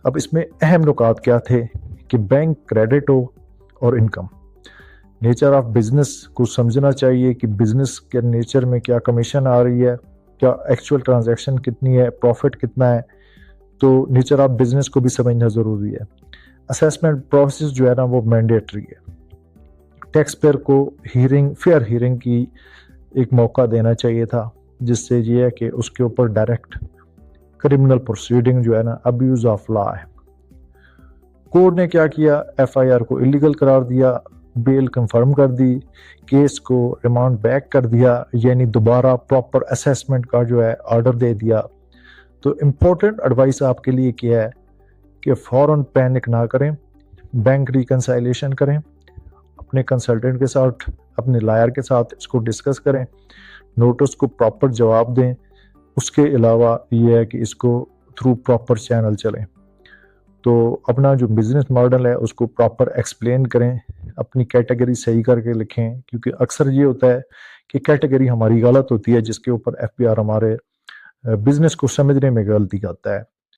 اب اس میں اہم نکات کیا تھے کہ بینک کریڈٹ ہو اور انکم. نیچر آف بزنس کو سمجھنا چاہیے کہ بزنس کے نیچر میں کیا کمیشن آ رہی ہے, کیا ایکچوئل ٹرانزیکشن کتنی ہے, پروفٹ کتنا ہے. تو نیچر آف بزنس کو بھی سمجھنا ضروری ہے. اسیسمنٹ پروسیس جو ہے نا وہ مینڈیٹری ہے. ٹیکس پیئر کو فیئر ہیرنگ کی ایک موقع دینا چاہیے تھا, جس سے یہ ہے کہ اس کے اوپر ڈائریکٹ کرمنل پروسیڈنگ جو ہے نا ابیوز آف لا ہے. کورٹ نے کیا کیا, ایف آئی آر کو الیگل قرار دیا, بیل کنفرم کر دی, کیس کو ریمانڈ بیک کر دیا, یعنی دوبارہ پراپر اسیسمنٹ کا جو ہے آرڈر دے دیا. تو امپورٹنٹ ایڈوائس آپ کے لیے کیا ہے کہ فوراً پینک نہ کریں, بینک ریکنسائلیشن کریں, اپنے کنسلٹنٹ کے ساتھ, اپنے لائر کے ساتھ اس کو ڈسکس کریں, نوٹس کو پراپر جواب دیں. اس کے علاوہ یہ ہے کہ اس کو تھرو پراپر چینل چلیں. تو اپنا جو بزنس ماڈل ہے اس کو پراپر ایکسپلین کریں, اپنی کیٹیگری صحیح کر کے لکھیں, کیونکہ اکثر یہ ہوتا ہے کہ کیٹیگری ہماری غلط ہوتی ہے, جس کے اوپر ایف پی آر ہمارے بزنس کو سمجھنے میں غلطی کرتا ہے.